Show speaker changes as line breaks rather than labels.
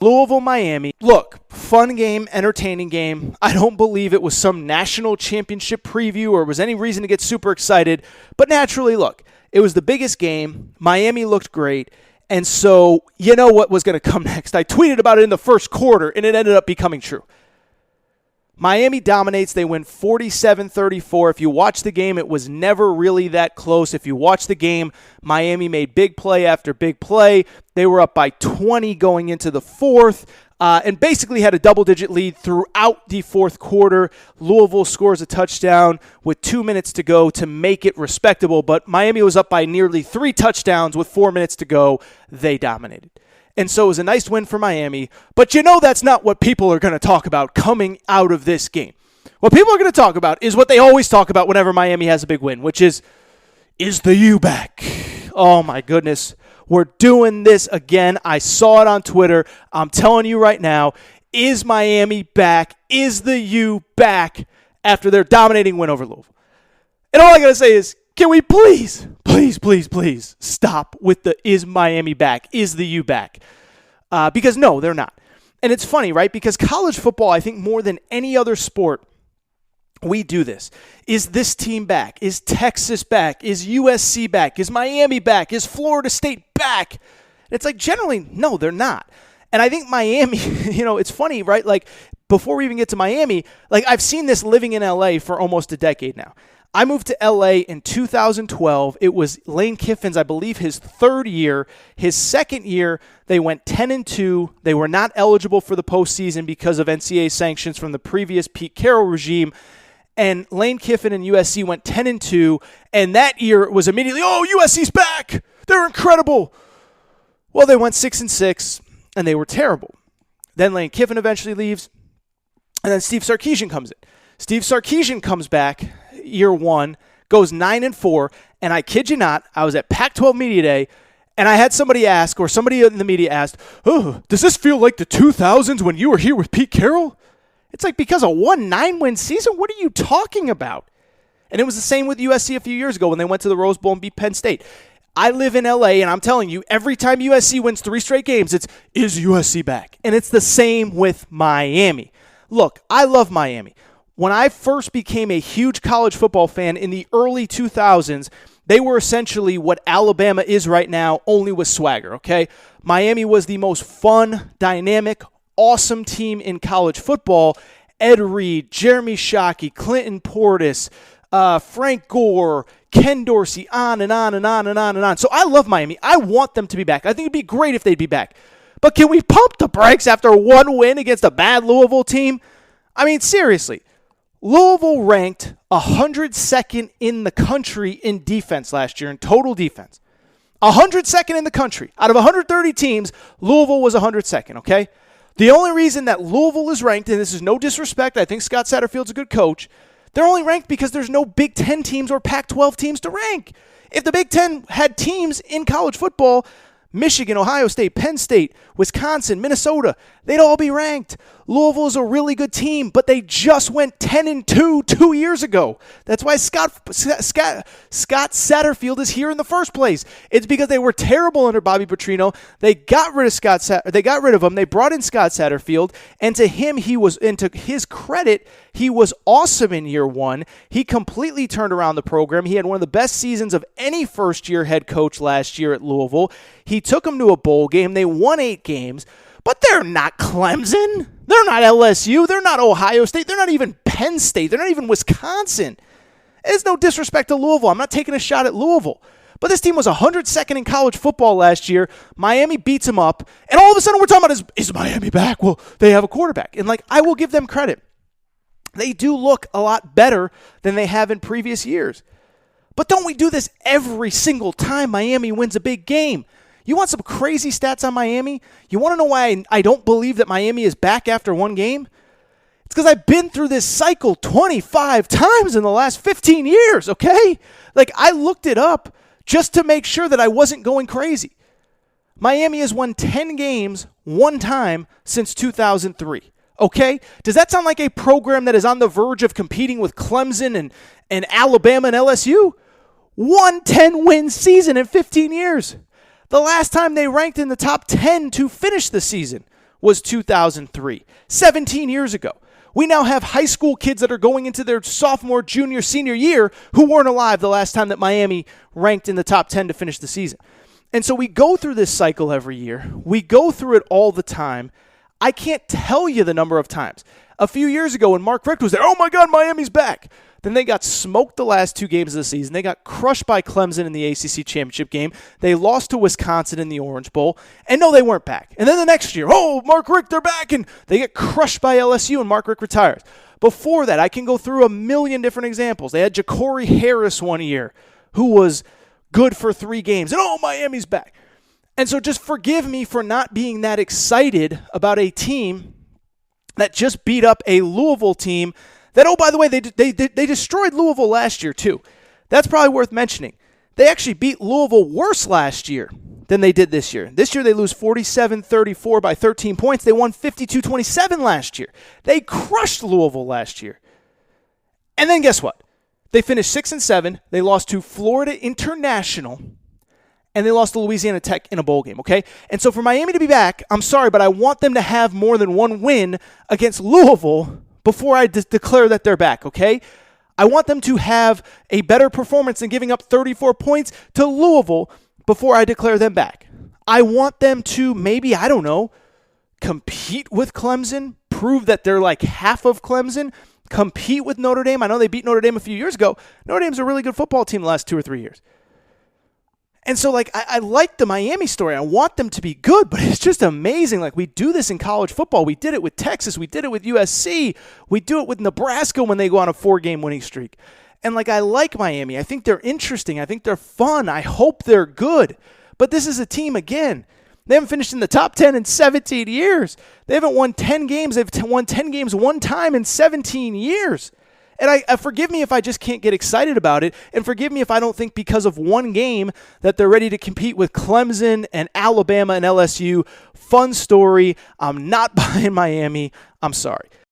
Louisville, Miami. Look, fun game, entertaining game. I don't believe it was some national championship preview or was any reason to get super excited. But naturally, look, it was the biggest game. Miami looked great. And so, you know what was going to come next. I tweeted about it in the first quarter, and it ended up becoming true. Miami dominates. They win 47-34. If you watch the game, it was never really that close. If you watch the game, Miami made big play after big play. They were up by 20 going into the fourth and basically had a double-digit lead throughout the fourth quarter. Louisville scores a touchdown with 2 minutes to go to make it respectable, but Miami was up by nearly 3 touchdowns with 4 minutes to go. They dominated. And so it was a nice win for Miami. But you know that's not what people are going to talk about coming out of this game. What people are going to talk about is what they always talk about whenever Miami has a big win, which is the U back? Oh, my goodness. We're doing this again. I saw it on Twitter. I'm telling you right now, is Miami back? Is the U back after their dominating win over Louisville? And all I got to say is, can we please stop with the is Miami back? Is the U back? Because no, they're not. And it's funny, right? Because college football, I think more than any other sport, we do this. Is this team back? Is Texas back? Is USC back? Is Miami back? Is Florida State back? It's like generally, no, they're not. And I think Miami, it's funny, right? Like before we even get to Miami, like I've seen this living in LA for almost a decade now. I moved to LA in 2012. It was Lane Kiffin's, I believe, his third year. His second year, they went 10-2. They were not eligible for the postseason because of NCAA sanctions from the previous Pete Carroll regime. And Lane Kiffin and USC went 10-2. And that year it was immediately, oh, USC's back. They're incredible. Well, they went 6-6, and they were terrible. Then Lane Kiffin eventually leaves, and then Steve Sarkisian comes in. Steve Sarkisian comes back year one, goes 9-4, and I kid you not, I was at Pac-12 Media Day, and I had somebody ask, or somebody in the media asked, oh, does this feel like the 2000s when you were here with Pete Carroll? It's like, because of one 9-win season? What are you talking about? And it was the same with USC a few years ago when they went to the Rose Bowl and beat Penn State. I live in LA, and I'm telling you, every time USC wins 3 straight games, it's, is USC back? And it's the same with Miami. Look, I love Miami. When I first became a huge college football fan in the early 2000s, they were essentially what Alabama is right now, only with swagger, okay? Miami was the most fun, dynamic, awesome team in college football. Ed Reed, Jeremy Shockey, Clinton Portis, Frank Gore, Ken Dorsey, on and on and on and on and on. So I love Miami. I want them to be back. I think it'd be great if they'd be back. But can we pump the brakes after one win against a bad Louisville team? I mean, seriously. Louisville ranked 102nd in the country in defense last year, in total defense. 102nd in the country. Out of 130 teams, Louisville was 102nd, okay? The only reason that Louisville is ranked, and this is no disrespect, I think Scott Satterfield's a good coach, they're only ranked because there's no Big Ten teams or Pac-12 teams to rank. If the Big Ten had teams in college football, Michigan, Ohio State, Penn State, Wisconsin, Minnesota, they'd all be ranked. Louisville is a really good team, but they just went 10-2 2 years ago. That's why Scott Satterfield is here in the first place. It's because they were terrible under Bobby Petrino. They got rid of him. They brought in Scott Satterfield, and to his credit, he was awesome in year one. He completely turned around the program. He had one of the best seasons of any first-year head coach last year at Louisville. He took them to a bowl game. They won 8 games. But they're not Clemson. They're not LSU. They're not Ohio State. They're not even Penn State. They're not even Wisconsin. It's no disrespect to Louisville. I'm not taking a shot at Louisville. But this team was 102nd in college football last year. Miami beats them up. And all of a sudden we're talking about, is Miami back? Well, they have a quarterback. And I will give them credit. They do look a lot better than they have in previous years. But don't we do this every single time Miami wins a big game? You want some crazy stats on Miami? You want to know why I don't believe that Miami is back after one game? It's because I've been through this cycle 25 times in the last 15 years, okay? I looked it up just to make sure that I wasn't going crazy. Miami has won 10 games one time since 2003, okay? Does that sound like a program that is on the verge of competing with Clemson and Alabama and LSU? 1 10-win season in 15 years. The last time they ranked in the top 10 to finish the season was 2003, 17 years ago. We now have high school kids that are going into their sophomore, junior, senior year who weren't alive the last time that Miami ranked in the top 10 to finish the season. And so we go through this cycle every year. We go through it all the time. I can't tell you the number of times. A few years ago when Mark Richt was there, oh my God, Miami's back. Then they got smoked the last 2 games of the season. They got crushed by Clemson in the ACC championship game. They lost to Wisconsin in the Orange Bowl. And no, they weren't back. And then the next year, oh, Mark Richt, they're back. And they get crushed by LSU and Mark Richt retires. Before that, I can go through a million different examples. They had Ja'Cory Harris one year who was good for 3 games. And oh, Miami's back. And so just forgive me for not being that excited about a team that just beat up a Louisville team that, oh, by the way, they destroyed Louisville last year too. That's probably worth mentioning. They actually beat Louisville worse last year than they did this year. This year they lose 47-34 by 13 points. They won 52-27 last year. They crushed Louisville last year. And then guess what? They finished 6-7. They lost to Florida International. And they lost to Louisiana Tech in a bowl game, okay? And so for Miami to be back, I'm sorry, but I want them to have more than one win against Louisville before I declare that they're back, okay? I want them to have a better performance than giving up 34 points to Louisville before I declare them back. I want them to maybe, I don't know, compete with Clemson, prove that they're like half of Clemson, compete with Notre Dame. I know they beat Notre Dame a few years ago. Notre Dame's a really good football team the last 2 or 3 years. And so, I like the Miami story. I want them to be good, but it's just amazing. We do this in college football. We did it with Texas. We did it with USC. We do it with Nebraska when they go on a 4-game winning streak. And, I like Miami. I think they're interesting. I think they're fun. I hope they're good. But this is a team, again, they haven't finished in the top 10 in 17 years. They haven't won 10 games. They've won 10 games one time in 17 years. And I forgive me if I just can't get excited about it, and forgive me if I don't think because of one game that they're ready to compete with Clemson and Alabama and LSU. Fun story. I'm not buying Miami. I'm sorry.